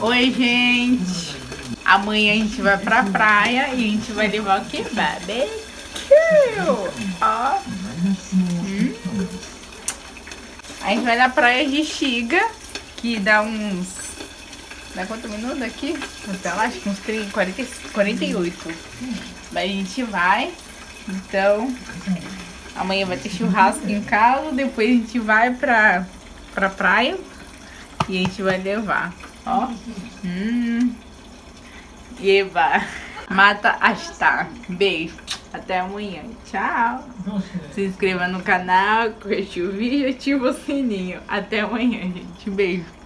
Oi, gente. Amanhã a gente vai pra praia e a gente vai levar o que? Barbecue. Ó. A gente vai na praia de Xiga, que dá uns... Dá quanto minutos aqui? Até lá, acho que uns 30, 40, 48. Mas a gente vai. Então, amanhã vai ter churrasco em casa. Depois a gente vai pra praia e a gente vai levar. Ó. Eba. Mata Asta. Beijo. Até amanhã. Tchau. Se inscreva no canal, curte o vídeo e ativa o sininho. Até amanhã, gente. Beijo.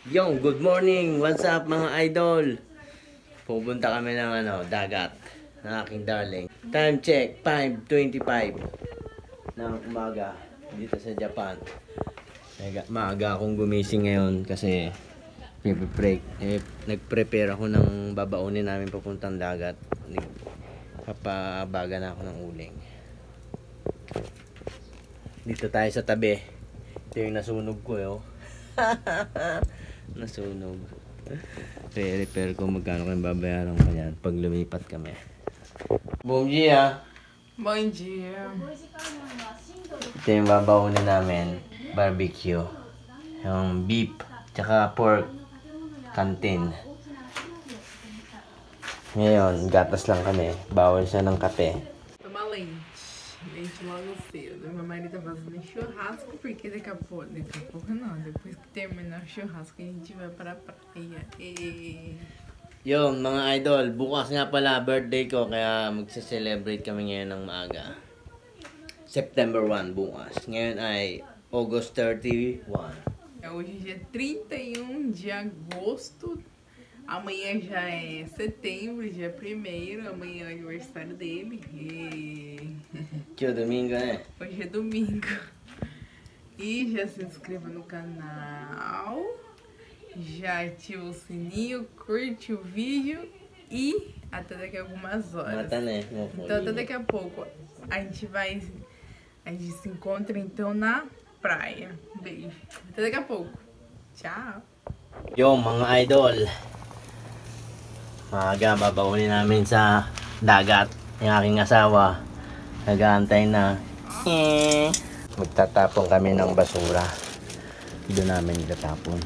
Yo, good morning! What's up mga idol? Pupunta kami ng dagat ng aking darling. Time check, 5:25 ng umaga dito sa Japan. Maaga akong gumising ngayon kasi nag-prepare ako ng babaunin namin papuntang dagat. Papabaga na ako ng uling. Dito tayo sa tabi. Ito yung nasunog ko nasunog. Repair ko magkano kayong babayaran ko yan pag lumipat kami. Bom dia! Bom dia! Ito yung babaunin namin. Barbecue. Yung beef, tsaka pork. Canteen. Ngayon, gatas lang kami. Bawal siya ng kape. Toma leite. Leite logo cedo. Meu marido tá fazendo churrasco porque daqui a pouco não, depois que terminar o churrasco a gente vai pra praia. Yung mga idol, bukas nga pala birthday ko kaya magse-celebrate kami ngayon ng maaga. September 1 bukas. Ngayon ay August 31. Hoje é dia 31 de agosto. Amanhã já é setembro, dia 1º. Amanhã é o aniversário dele. Que domingo, né? Hoje é domingo. E já se inscreva no canal. Já ativa o sininho, curte o vídeo. E até daqui a algumas horas. Mata, né? Então até daqui a pouco a gente se encontra então na praia. Beijo. Até daqui a pouco. Tchau. Yo mga idol. Maaga babaunin namin sa dagat. Yung aking asawa nag-aantay na. Magtatapon kami ng basura. Doon namin itatapon.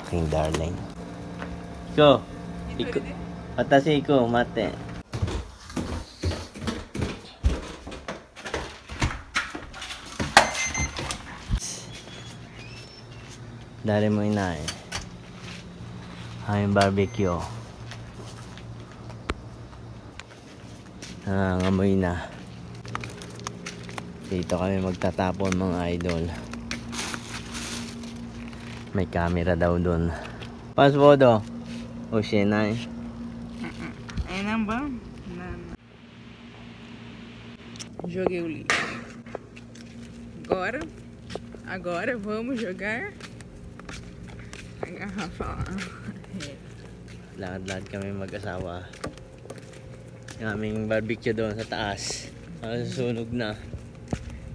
Aking darling. Iko. Atasi ko, mate. Dali mo ina Aming barbecue. Ngamoy na. Dito kami magtatapon mga idol. May camera daw dun. Pasbodo. O shenai. É não bom? Não. Joguei o lixo. Agora vamos jogar a garrafa lá. Lahat-lahat kami mag-asawa. Yung aming barbecue doon sa taas. Susunog na.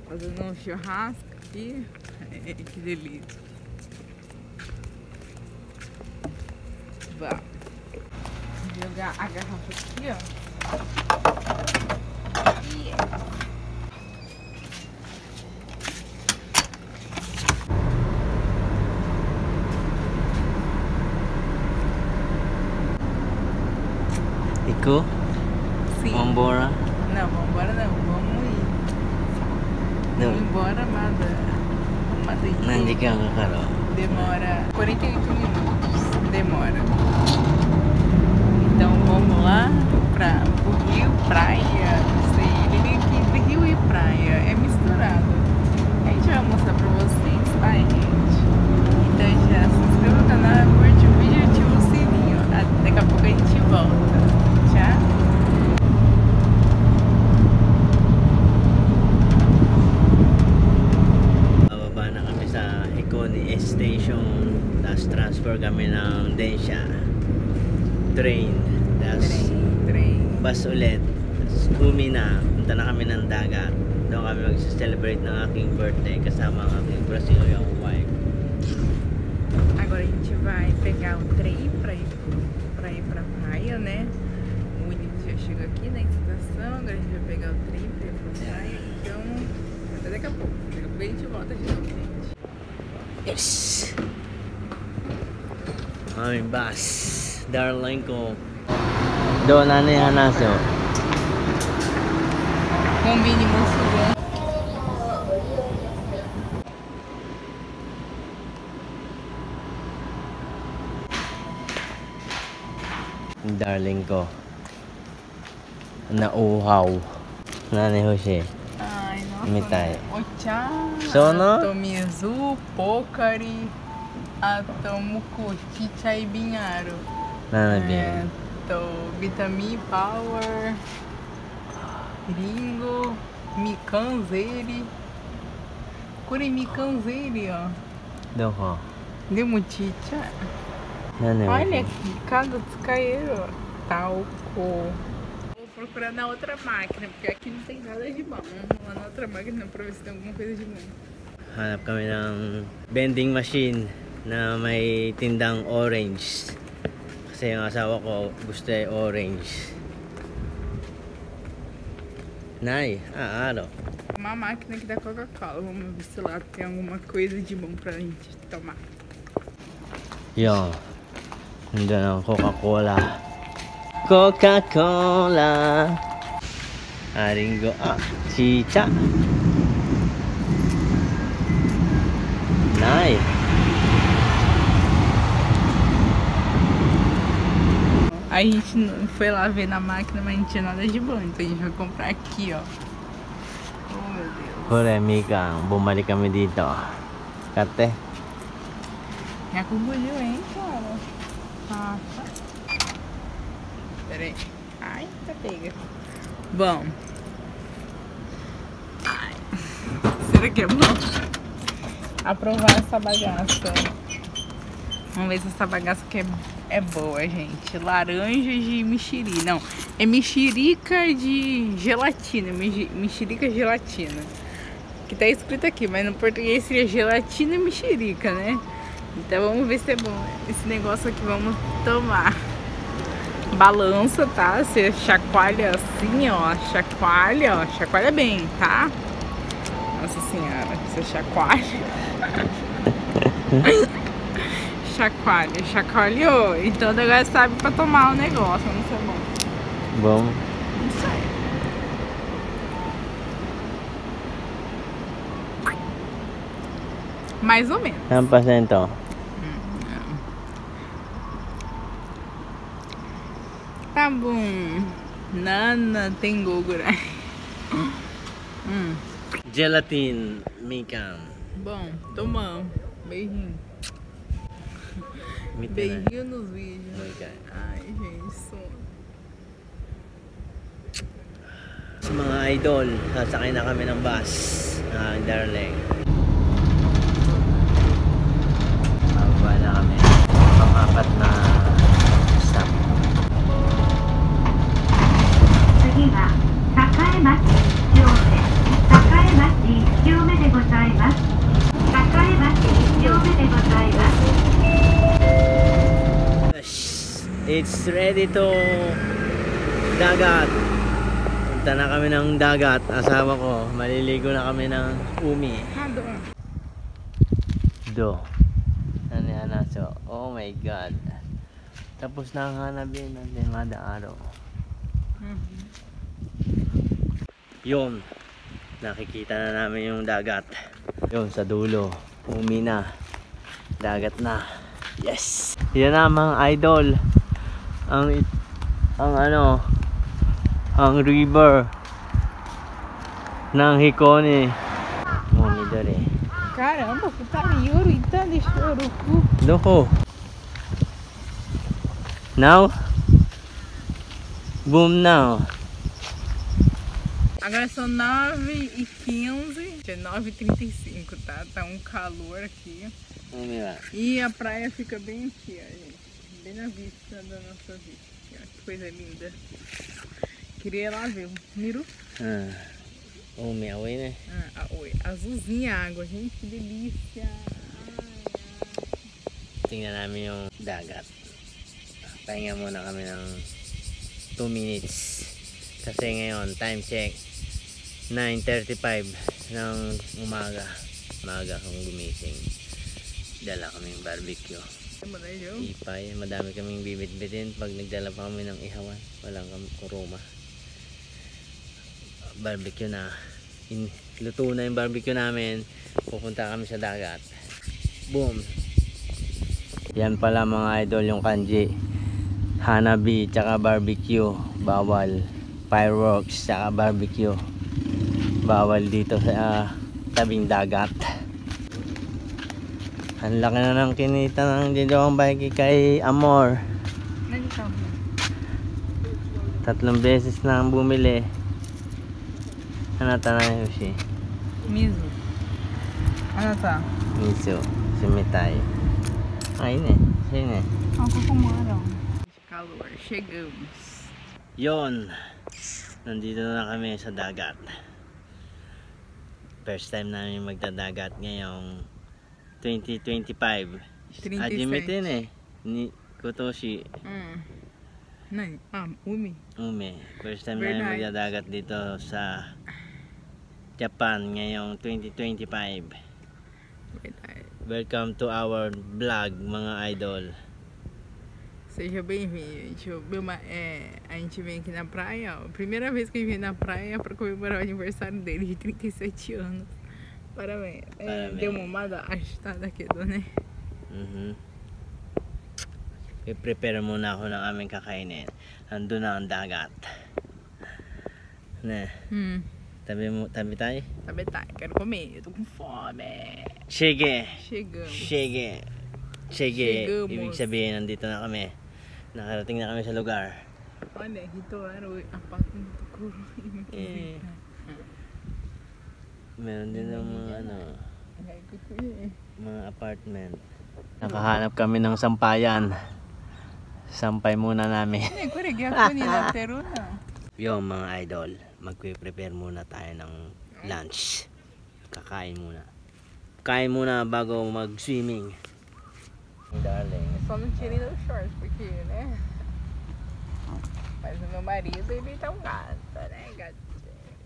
Fazendo um churrasco aqui. Que delícia. Vá. Jogar a garrafa aqui, ó. Iko? Sim. Vambora? Não, vambora não. Vamos ir. Não. Vamos embora, amada. Nanti ka kakaro. Demora 48 minutos. Demora. Então vamos lá pro Rio, praia. Não sei. Ele vem aqui entre Rio e praia. É misturado. A gente vai mostrar pra vocês, tá, gente? Então já se inscreva no canal, curte o vídeo e ativa o sininho. Daqui a pouco a gente volta. Tchau. Bababa na kami Hikone Station. Tapos transfer kami ng Densha train. Tapos bus ulit. Tapos na. Punta na kami ng dagat. Doon kami mag-celebrate ng aking birthday kasama ang aking Brazilian wife. Agora a gente vai pegar o trem pra ir pra praia, né? O William já chegou aqui na estação, agora a gente vai pegar o trem pra ir pra praia. Então, até daqui a pouco. Daqui a pouco a gente volta de novo, gente. Yes! Aming bus. Darling ko. Doon na ni Hanaso. Combine muçulmano. Darling ko. Nauhaw. Nani Jose. Ai, nossa. Mitai. Ocha. Sono? Tomizu, Pokari, Atomuko, Chichai Binharu. Nana bien. Bitami Power, Ringo, Mikanzeri. Kuri Mikanzeri, ó. Doko. Demuchicha. Nani Olha aqui, cada descaeiro, talco. Vou procurar na outra máquina, porque aqui não tem nada de bom. Vamos lá na outra máquina pra ver se tem alguma coisa de bom. Hanap kami ng vending machine na may tindang orange. Kasi yung asawa ko gusto ay orange. Nay, ano? Uma máquina aqui da Coca-Cola. Vamos ver se lá tem alguma coisa de bom pra gente tomar. Yung nandun ang Coca-Cola. Coca-Cola. Aringo. Chicha. Nay. A gente foi lá ver na máquina, mas não tinha nada de bom. Então a gente vai comprar aqui, ó. Oh, meu Deus. Hore, Mika. Bumalik kami dito. Kate. Já confundiu, hein, cara? Ah, tá. Pera aí. Ai, tá pega. Bom. Ai. Será que é bom? Aprovar essa bagaça. Vamos ver se essa bagaça aqui é boa, gente. Laranja de mexeri. Não, é mexerica de gelatina. Mexerica gelatina. Que tá escrito aqui, mas no português seria gelatina e mexerica, né? Então vamos ver se é bom esse negócio aqui. Vamos tomar. Balança, tá? Você chacoalha assim, ó. Chacoalha bem, tá? Nossa senhora, você chacoalha. Chacoalhou. Então agora sabe pra tomar o negócio, não sei bom. Bom. Não sei. Mais ou menos. Ang pasento. Tá bom. Nana tem gogura. Gelatin, Mika. Bom, tomamos. Beijinho. Beijinho nos vídeos. Mika. Ai, gente, sono. Sa mga idol, sasakay na kami ng bus. Darling. Bababa na kami. Pang-apat na stop. 次は栄町1丁目。栄町1丁目でございます。栄町1丁目でございます。 It's ready to dagat. Punta na kami ng dagat. Asawa ko, maliligo na kami ng umi. Do. Ano yan naso? Oh my God. Tapos na ang hanapin natin mada araw. Yun. Nakikita na namin yung dagat. Yun sa dulo. Umi na. Dagat na. Yes! Yan na mga idol. Ang river ng Hikone. Umidore. Caramba, tá Yuri, tá de chorucu. Doko. Now? Boom now. Agora são 9h15, é 9h35, tá? Tá um calor aqui. E a praia fica bem aqui, ó, gente. Bem na vista da nossa vista. Ó, que coisa linda. Queria ir lá ver. Miru? Umi, né? Oi. Azulzinha a água, gente. Que delícia. Tingnan namin yung dagat. Pahinga muna kami ng 2 minutes. Kasi ngayon, time check. 9:35 ng umaga. Umaga akong gumising. Dala kaming barbecue. Ipay. Madami kaming bibit-bitin pag nagdala pa kami ng ihawan. Walang kuruma. Barbecue na. Luto na yung barbecue namin. Pupunta kami sa dagat. Boom! Yan pala mga idol yung kanji. Hanabi tsaka barbecue. Bawal. Fireworks tsaka barbecue. Bawal dito sa tabing dagat. Ang laki na ng kinita ng Jejong Bike kay Amor. 3 beses na ang bumili. Hanata na Yoshi. Miso. Hanata. Miso. Sumitay. Ayun eh. Ayun eh. Ako kumarang. Calor. Chegamos. Yon. Nandito na kami sa dagat. First time namin magdadagat ngayong 2025. 37. Ajimitin eh. Ni Kotoshi. Umi. First time namin magdadagat dito sa Japan ngayong 2025. Welcome to our vlog mga idol. Seja bem-vindo. A gente vem aqui na praia, ó. Primeira vez que a gente vem na praia para comemorar o aniversário dele de 37 anos. Parabéns. Deu uma mamada agitada aqui, né? I-prepare muna ako ng aming kakainin. Andun na ang dagat. Ne. Tabi tayo? Tabi tayo. Quero comer. Eu tô com fome. Sige. Chegamos. Sige. Chegamos. Ibig sabihin, nandito na kami. Nakarating na kami sa lugar. Olha, ito ano, apartamento ko. Meron din ng mga mga apartment. Nakahanap kami ng sampayan. Sampay muna namin. Yung mga idol, magpe-prepare muna tayo ng lunch. Kakain muna. Kain muna bago mag-swimming. Darling. Só não tirei os shorts, porque, né? Mas o meu marido, ele tá um gato, né? Gato,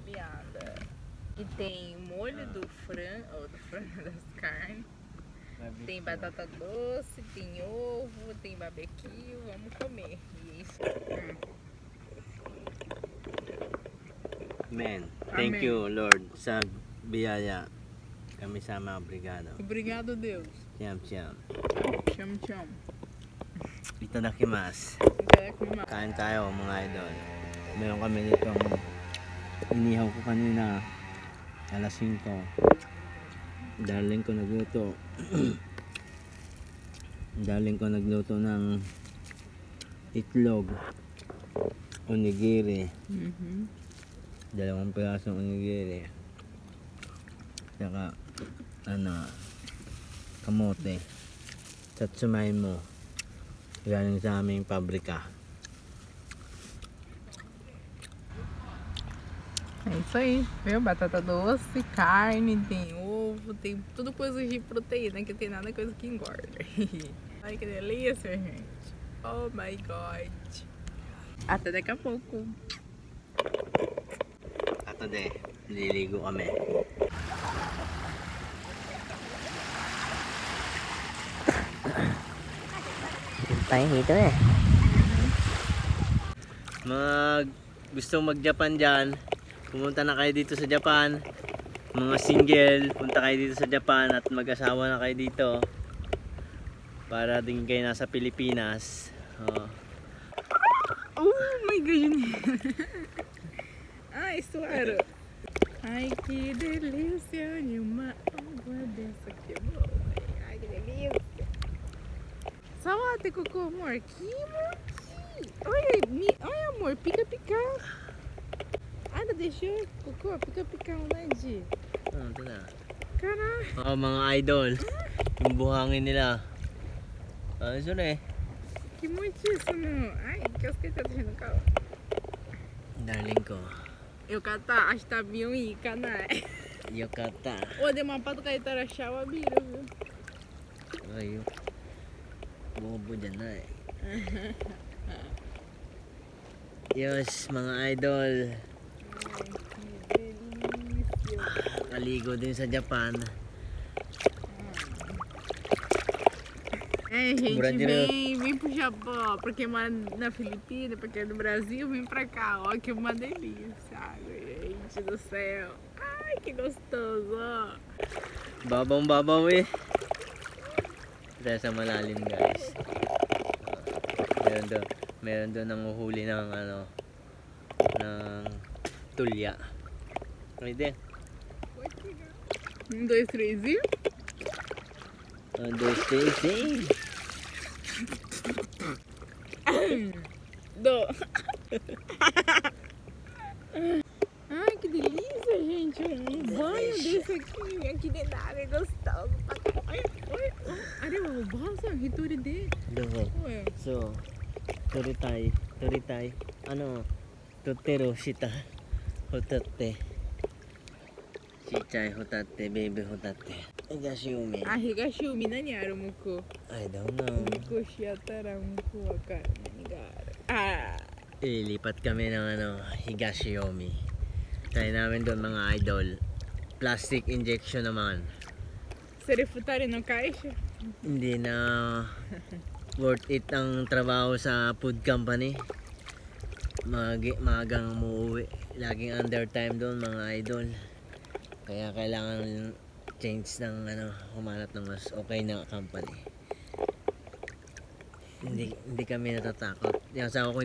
ele anda. E tem molho do frango, das carnes. Tem batata doce, tem ovo, tem barbecue. Vamos comer. E isso. Amen. Thank you, Lord, sa biyaya. Kami sama, obrigado. Obrigado, Deus. Tiyam. Tcham. Itadakimasu. Kain tayo mga idol. Meron kami dito inihaw ko kanina alas 5. Darling ko nagluto ng itlog, onigiri. 2 pirasong onigiri. Saka kamote. Satsumaimo. Galing sa aming pabrika. É isso aí, viu? Batata doce, carne, tem ovo, tem tudo coisas de proteína, que tem nada coisa que engorda. Ai, que delícia, gente. Oh my god. Até daqui a pouco. Ato de, liligo kami. Tayo dito eh. Gusto mag-Japan dyan, pumunta na kayo dito sa Japan. Mga single, punta kayo dito sa Japan at mag-asawa na kayo dito. Para din kayo nasa Pilipinas. Oh my god. Ai, suaram. Ai, que delícia de uma água dessa que boa. Ai, que delícia. Salate, cocô, amor. Que mochi. Olha, amor, pica. Ada deixa eu. Cocô, fica picando, né, Di? Ito na. Caraca. Mga idol. Yung buhangin nila. Isso né? Que muitíssimo. Ai, que os que tá deixando o carro. Darling ko. Eu catar, acho que tá bem aí, canai. Yokata. Ô, deu uma pato kayo tara siya, wabiro, viu? Ayo. Bobo dyan na eh. Yes, mga idol. Ai, que delícia. Kaligo din sa Japan. É, gente, Brasileiro. vem pro Japão, porque mora na Filipina, porque é do Brasil, vem pra cá, ó, que uma delícia, gente do céu. Ai, que gostoso, ó. Babang-babaw eh. Dahil sa malalim guys. Meron doon nanguhuli ng ano, ng tulya. Pwede. 1, 2, 3 e... 1, 2, 3, Do. Ai, que delícia, gente. Um banho desse aqui dentro da água é gostoso. Ai, olha, basa, hituri de. Doon. Ué, So, Toritay. Ano? Totero, shita. Hotate. Chichay hotate, baby hotate. Higashiyumi. a Higashiyumi naniaru muko. I don't know. Muko shiatara muko wakaru nanigara. Ah, Ilipat kami ng ano, Higashiyumi. Try namin doon mga idol. Plastic injection naman. serefutari no caixa? Hindi na worth it ang trabaho sa food company. Magang umuwi. Laging undertime doon mga idol. Kaya kailangan change ng ano, humanap ng mas okay na company. Hindi kami natatakot. Yung asawa ko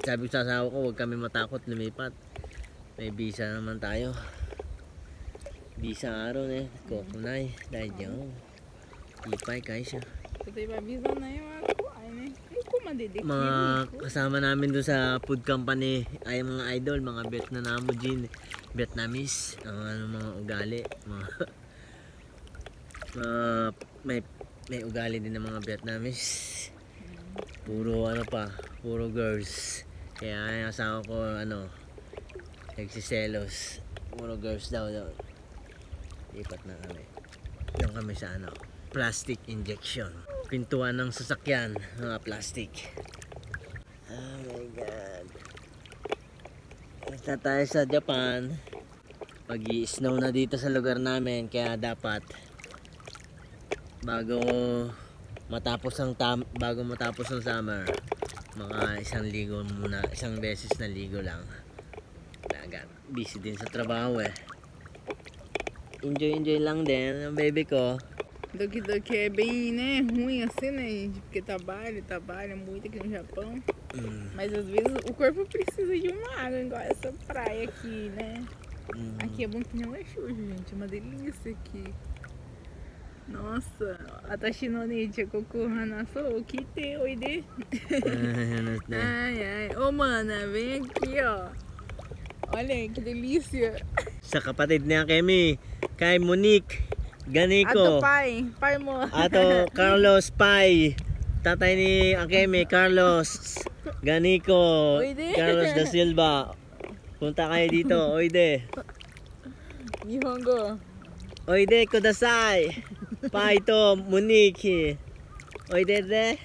sabi ko sa asawa ko, huwag kami matakot lumipat. May visa naman tayo. Visa araw eh. Kokunay. Dahil dyan. Ipay kayo siya. Patay pa bisa na yung ako. Ay, ne. Ay, kumadidikili Mga ko. kasama namin doon sa food company ay mga idol, mga Vietnamese, ang ano, mga ugali, may ugali din ng mga Vietnamese. Puro ano pa, puro girls. Kaya yung asawa ko ano, nagsiselos. Puro girls daw. Lipat na kami. Doon kami sa ano, plastic injection. Pintuan ng sasakyan, mga plastic. Oh my god. Basta tayo sa Japan. Mag-i-snow na dito sa lugar namin, kaya dapat bago matapos ang summer, mga isang beses na ligo lang. Dagat. Busy din sa trabaho eh. Enjoy lang din ang baby ko. Doki é bem, né, ruim assim, né, gente? Porque trabalha muito aqui no Japão. Mas às vezes o corpo precisa de uma água, igual essa praia aqui, né? Aqui é bom que não é sujo, gente. É uma delícia aqui. Nossa, atashi no nichi koku hanaso kite oide. Ai. Ô, mana, vem aqui, ó. Olha que delícia. Sa kapatid niya Kemi, kay Monique Ganiko. Ato pai mo. Ato Carlos Pai. Tatay ni Akemi, Carlos Ganiko. Oide. Carlos da Silva. Punta kayo dito, oide. Nihongo. Oide kudasai. Pai to Monique. Oide de.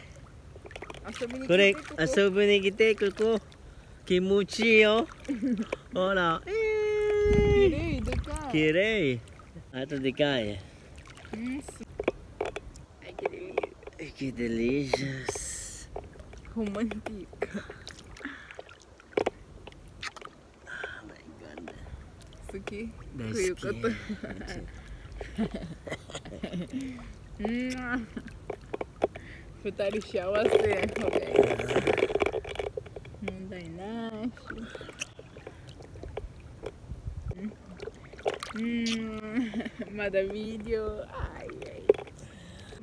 Korek, asobu ni kite koko. Kimuchi yo. Hola. Kirei, dekai. Kirei. Ato dekai. Ai, que delícia. Que delicious. Romântica. Oh my god. Isso aqui. Daisuki. Koto. Futari shawase. Okay. Mondai nashi. Manda vídeo. Ai.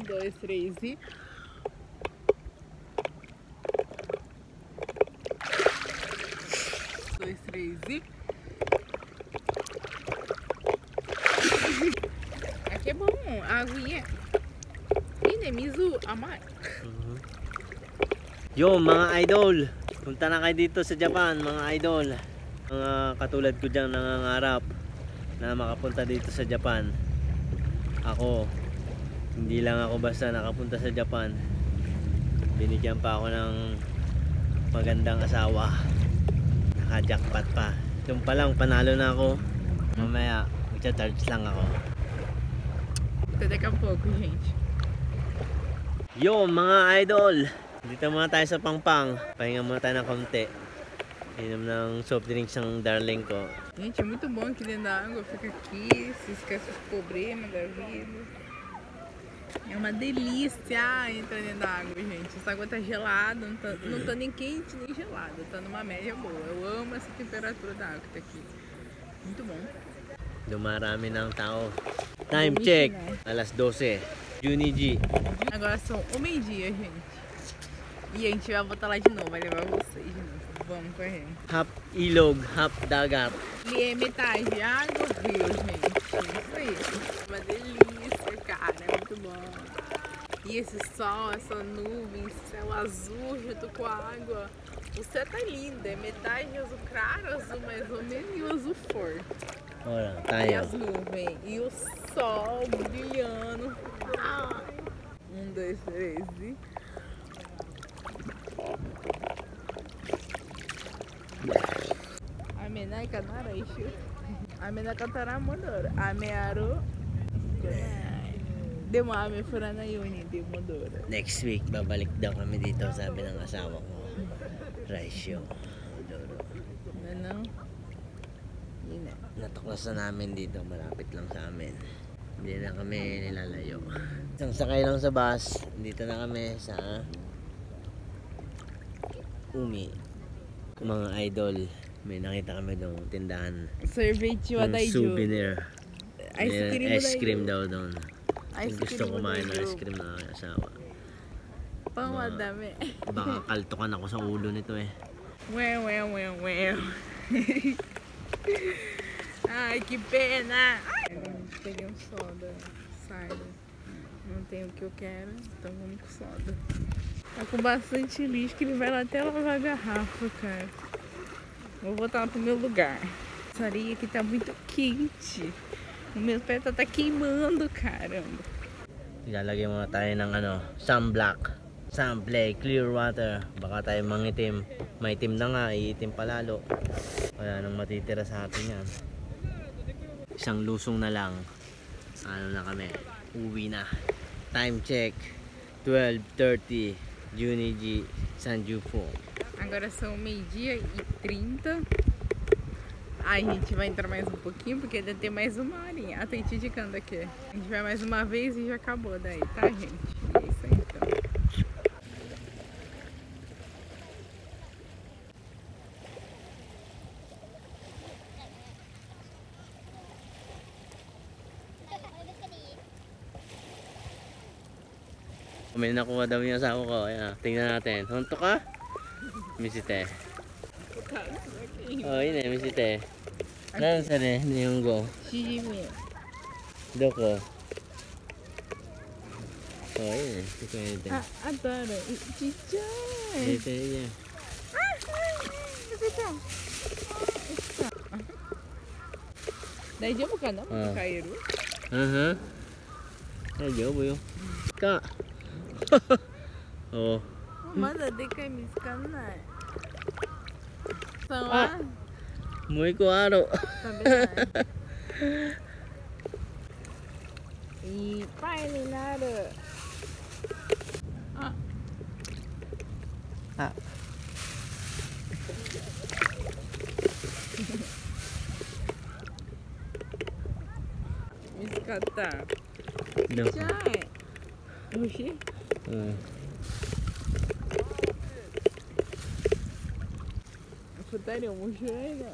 2, 3 e... 2, 3 e... Mizu, amai. Yo, mga idol, punta na kayo dito sa Japan, mga idol. Mga katulad ko dyan nangangarap na makapunta dito sa Japan. Ako, hindi lang ako basta nakapunta sa Japan. Binigyan pa ako ng magandang asawa. Naka-jackpot pa. Yung pa lang, panalo na ako. Mamaya, magcha-charge lang ako. Daqui a pouco, gente. Yo, mga idol, dito muna tayo sa Pangpang. Pahinga muna tayo ng konti. Inom ng soft drinks ng darling ko. Gente, é muito bom aqui dentro da água. Fica aqui, se esquece os problemas da vida. É uma delícia entrar dentro da água, gente. Essa água tá gelada, não tá nem quente nem gelada. Tá numa média boa. Eu amo essa temperatura da água que tá aqui. Muito bom. Dumarami ng tao. Time check, alas 12. Juniji. Agora são 1:30, gente. E a gente vai voltar lá de novo, vai levar vocês de novo. Vamos correndo. Half ilog, half dagat. Ali é metade água, rio, gente. Isso aí. Uma delícia, cara. É muito bom. E esse sol, essa nuvem, esse céu azul junto com a água. O céu tá lindo. É metade azul claro, azul mais ou menos e o azul forte. Olha, E tayo. as nuvens. E o sol brilhando. 1, 2, 3 e... Amenai kanaraishu. Amena katara modoro. Amearu. Demo ame furana yuni di modoro. Next week, babalik daw kami dito, sabi ng asawa ko. Ratio. Ano? Yun na. Natuklasan namin dito, malapit lang sa amin. Hindi na kami nilalayo. Isang sakay lang sa bus, dito na kami sa Umi. Mga idol, may nakita kami doon tindahan Sorvete wa ng daijo. souvenir. Ice cream wa Ice cream daijo. daw doon. Gusto kumain ng ice cream na asawa. Pang madami. Baka kaltukan ako sa ulo nito eh. Ué. Ai, que pena. Peguei um soda. Cider. Não tem o que eu quero, então vamos com soda. Tá com bastante lixo que ele vai lá até lavar a garrafa, cara. Vou voltar lá pro meu lugar. Essa areia aqui tá muito quente. O meu pé tá queimando, caramba. Ilalagay muna tayo ng sunblock. Sunplay, clear water. Baka tayo mangitim. Maitim na nga, iitim palalo. Wala nang matitira sa atin yan. Isang lusong na lang. Ano na kami? Uwi na. Time check. 12:30. Juniji, Sanjupo. Agora são 12h30. Ai, a gente vai entrar mais um pouquinho, porque ainda tem mais uma horinha. Ah, tem indicando aqui. A gente vai mais uma vez e já acabou daí, tá, gente? É isso aí, então. May nakuha daw yung asawa ko. Ayan, tingnan natin. Honto ka? Misite. Oh, yun eh, misite. Nan sare, nihongo. Shijimi. Doko. Oh, yun eh. Ito yun. Ah, adoro. Chichay. Ito yun. Daijoubu kana? Kairu? Aha. Daijoubu yo. Ka. Oh. Mada dekai mitsukanai. Sama? Mo iko aro. Tabetai. Ippai ni naru. Ah. Ah. Mitsukatta. Doko. Chai. Oishii? Hmm. 2人面白いな。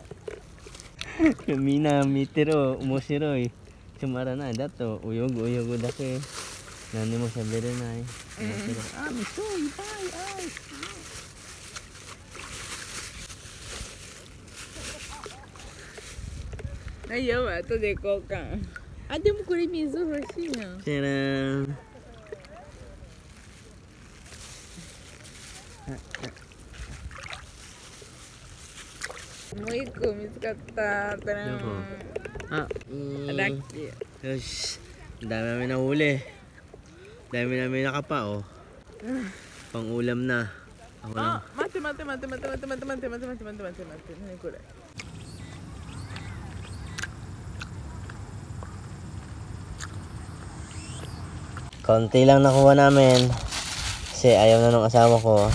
みんな見てる面白いつまらないだと泳ぐだけ何も喋れない面白いあみそいっぱい大丈夫、後で行こうか。あ、でもこれ水欲しいな。じゃらーん Miskatata. Ako. Daki. Yes. Ang dami namin nahuli. Dami namin nakapa, oh. Pang ulam na. Ako lang. Mate. Nikura. Konti lang nakuha namin. Kasi ayaw na nung asawa ko.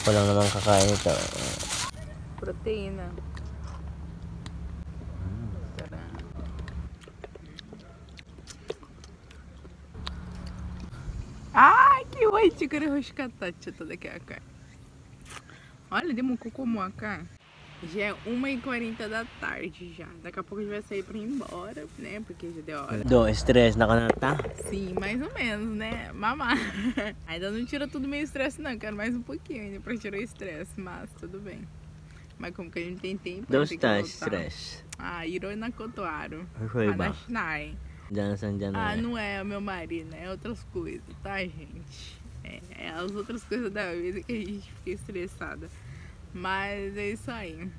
Ako lang naman kakain ito. Proteína. Ai, que oito, cara, roscata, toda aqui a cara. Olha, deu um cucumuaca. Já é 1h40 da tarde já. Daqui a pouco a gente vai sair pra ir embora, né? Porque já deu hora. Do, stress na ka na ta? Sim, mais ou menos, né? Mamar. Ainda não tira tudo meio estresse não, quero mais um pouquinho ainda pra tirar o estresse, mas tudo bem. Mas como que a gente tem tempo, Do tem que voltar. stress. Ah, Hiroi Nakotoaro. Foi ba? Hanashinai. Diyan sa dyan Ah, na. não é o meu marido, né? É outras coisas, tá, gente? É as outras coisas da vida que a gente fica estressada. Mas é isso aí.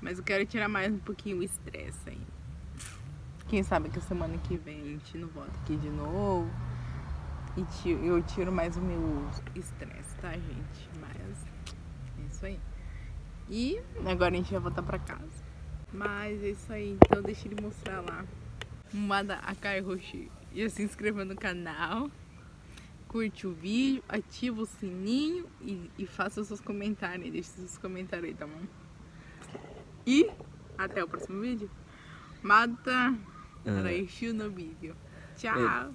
Mas eu quero tirar mais um pouquinho o estresse ainda. Quem sabe que a semana que vem a gente não volta aqui de novo. E eu tiro mais o meu estresse, tá, gente? Mas é isso aí. E agora a gente vai voltar pra casa. Mas é isso aí. Então deixa ele mostrar lá. Manda a Kai Roshi. E se inscreva no canal. Curte o vídeo, ativa o sininho e faça os seus comentários. Deixa os seus comentários aí, tá bom? E até o próximo vídeo. Mata Raichu no vídeo. Tchau!